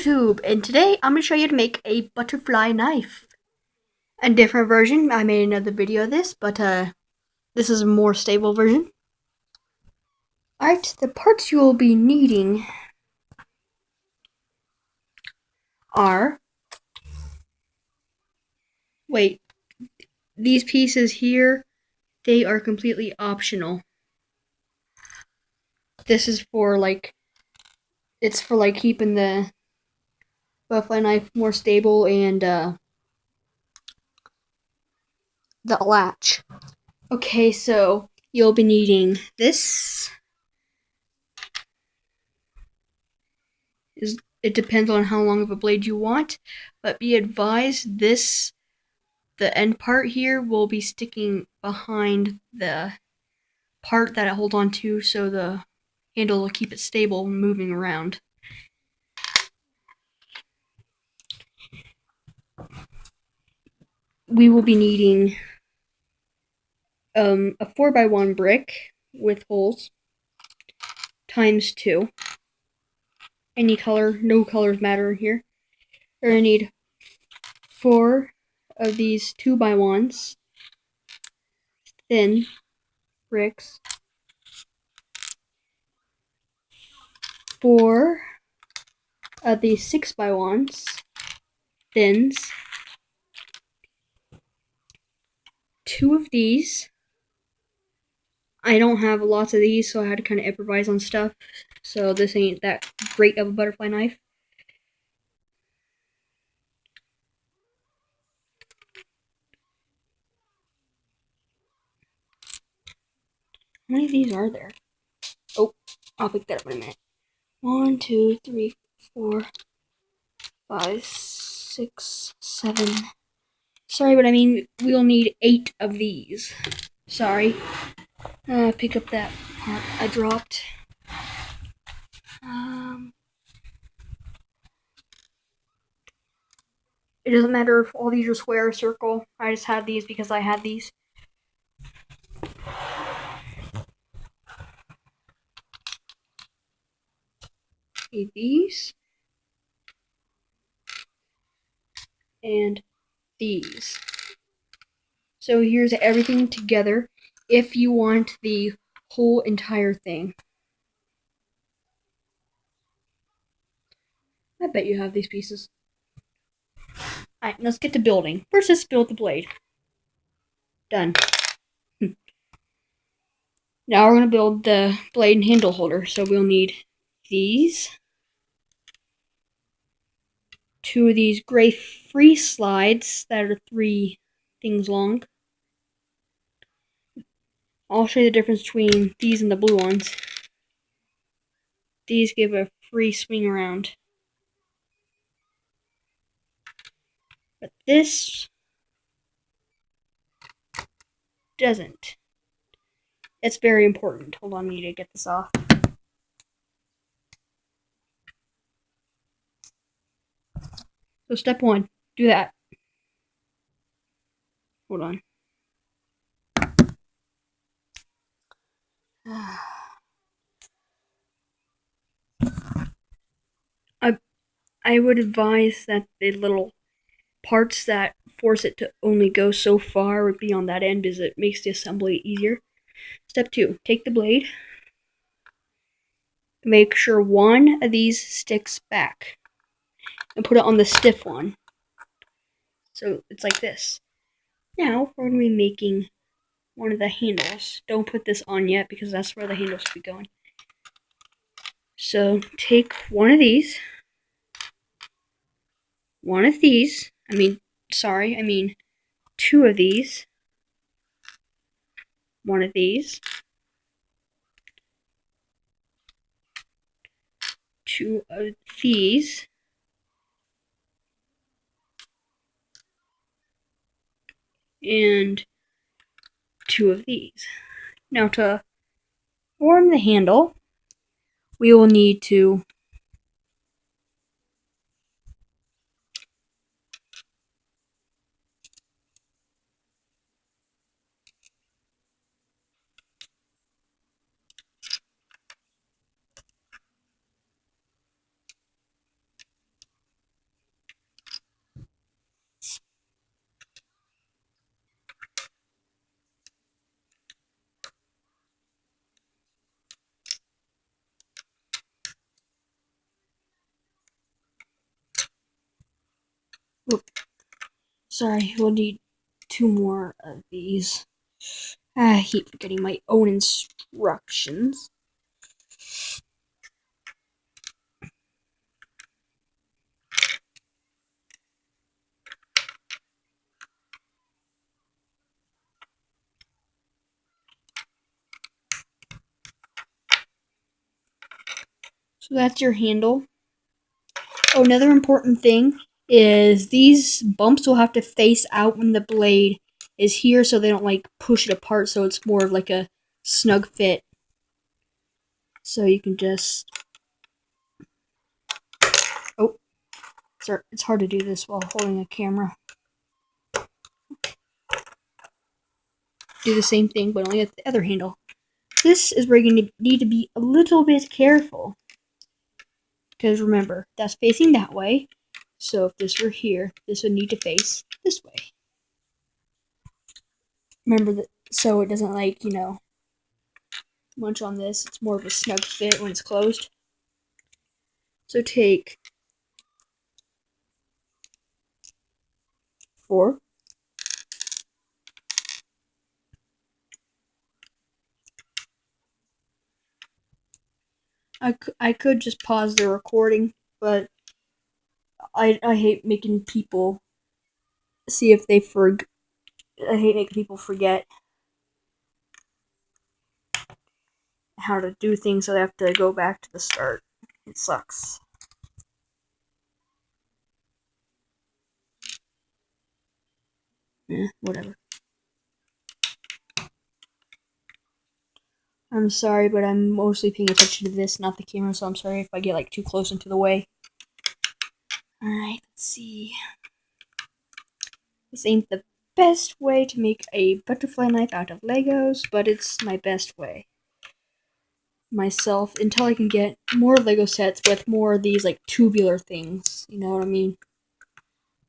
YouTube, and today I'm going to show you how to make a butterfly knife. A different version. I made another video of this, but this is a more stable version. Alright, the parts you will be needing are, these pieces here, they are completely optional. This is for it's for keeping the butterfly knife more stable and the latch. Okay, so you'll be needing this. It depends on how long of a blade you want, but be advised the end part here will be sticking behind the part that it holds on to, so the handle will keep it stable moving around. We will be needing a 4x1 brick with holes times 2. Any color, no colors matter here. We're gonna need 4 of these 2x1s, thin bricks, 4 of these 6x1s, thins, 2 of these. I don't have lots of these, so I had to kind of improvise on stuff. So this ain't that great of a butterfly knife. How many of these are there? Oh, I'll pick that up in a minute. 1, 2, 3, 4, 5, 6, 7. Sorry, but I mean, we'll need 8 of these. Sorry. Pick up that part I dropped. It doesn't matter if all these are square or circle. I just had these because I had these. Need these. And these. So here's everything together if you want the whole entire thing. I bet you have these pieces. Alright, let's get to building. First, let's build the blade. Done. Now we're going to build the blade and handle holder. So we'll need these. 2 of these gray free slides that are 3 things long. I'll show you the difference between these and the blue ones. These give a free swing around. But this doesn't. It's very important. Hold on, I need to get this off. So step 1, do that. Hold on. I would advise that the little parts that force it to only go so far would be on that end, because it makes the assembly easier. Step 2, take the blade. Make sure one of these sticks back. And put it on the stiff one. So it's like this. Now we're going to be making one of the handles. Don't put this on yet because that's where the handle should be going. So take one of these. One of these. I mean 2 of these. One of these. 2 of these. And 2 of these. Now to form the handle, we will need to sorry, we'll need 2 more of these. I keep forgetting my own instructions. So that's your handle. Oh, another important thing is these bumps will have to face out when the blade is here so they don't like push it apart, so it's more of like a snug fit. So you can just... Oh, it's hard to do this while holding a camera. Do the same thing, but only with the other handle. This is where you're going to need to be a little bit careful. Because remember, that's facing that way. So if this were here, this would need to face this way. Remember that, so it doesn't like, munch on this. It's more of a snug fit when it's closed. So take 4. I could just pause the recording, but I hate making people see if they I hate making people forget how to do things, so they have to go back to the start. It sucks. Whatever. I'm sorry, but I'm mostly paying attention to this, not the camera, so I'm sorry if I get like too close into the way. Alright, let's see. This ain't the best way to make a butterfly knife out of Legos, but it's my best way. Myself, until I can get more Lego sets with more of these like tubular things. You know what I mean?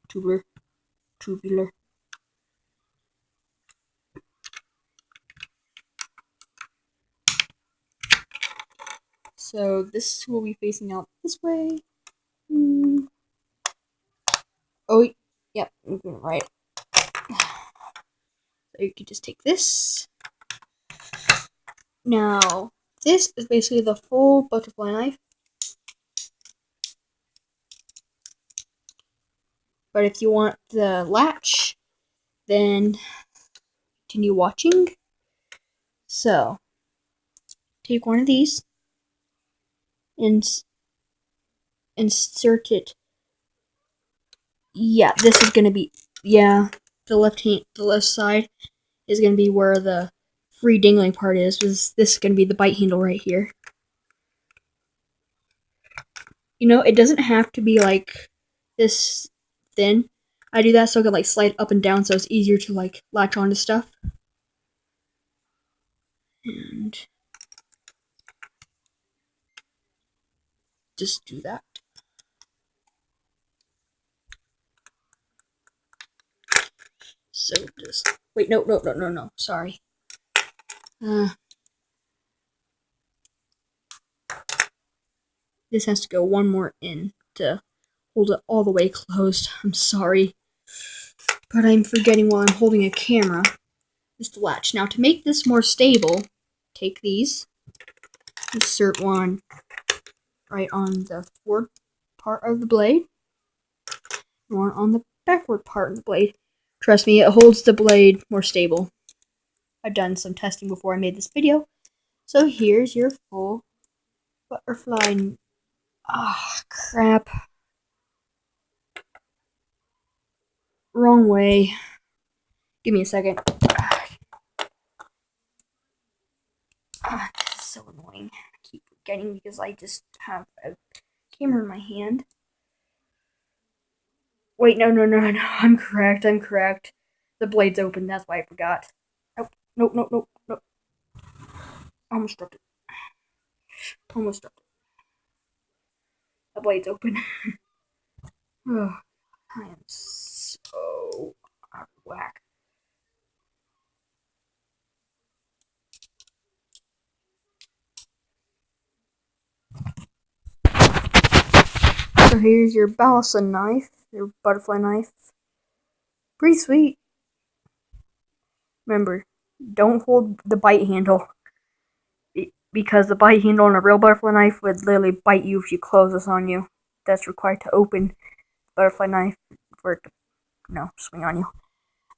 Tubular. So this will be facing out this way. Oh, yep, I'm doing it right. So you can just take this. Now, this is basically the full butterfly knife. But if you want the latch, then continue watching. So, take one of these and insert it. Yeah, this is gonna be, the left side is gonna be where the free dangling part is. This is gonna be the bite handle right here. It doesn't have to be like this thin. I do that so I can like slide up and down so it's easier to like latch onto stuff. And just do that. So just wait, no. Sorry. This has to go one more in to hold it all the way closed. I'm sorry, but I'm forgetting while I'm holding a camera. Is the latch. Now to make this more stable, take these, insert one right on the forward part of the blade, one on the backward part of the blade. Trust me, it holds the blade more stable. I've done some testing before I made this video. So here's your full butterfly. Crap. Wrong way. Give me a second. This is so annoying. I keep forgetting because I just have a camera in my hand. Wait, no. I'm correct. The blade's open. That's why I forgot. Oh, no. Almost dropped it. The blade's open. Oh, I am so out of whack. So here's your balsa knife, your butterfly knife. Pretty sweet. Remember, don't hold the bite handle. Because the bite handle on a real butterfly knife would literally bite you if you close this on you. That's required to open the butterfly knife for it to, swing on you.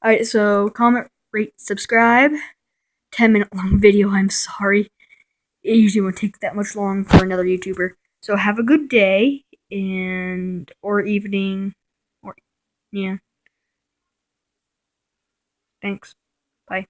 Alright, so comment, rate, subscribe. 10-minute long video, I'm sorry. It usually won't take that much long for another YouTuber. So have a good day, or evening, or, yeah. Thanks. Bye.